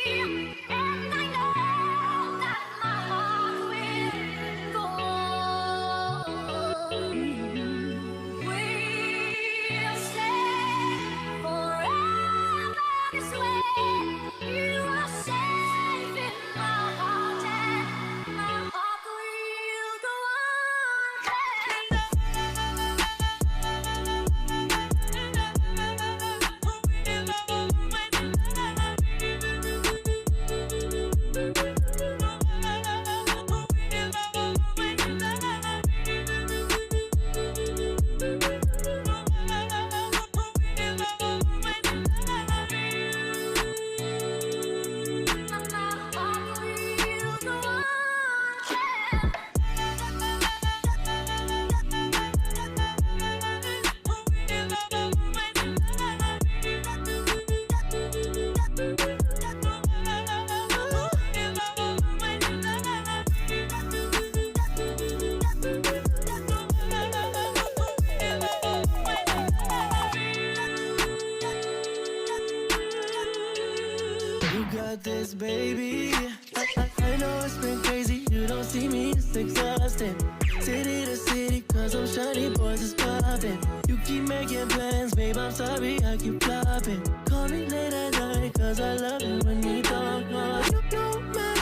and I know that my heart will go on. We'll stay forever this way. You are safe in my heart, and my heart will go You got this, baby. I know it's been crazy. You don't see me, it's exhausting. City to city, cause I'm shiny boys is popping. You keep making plans, babe, I'm sorry, I keep flopping. Call me late at night, cause I love it when we talk. You don't matter.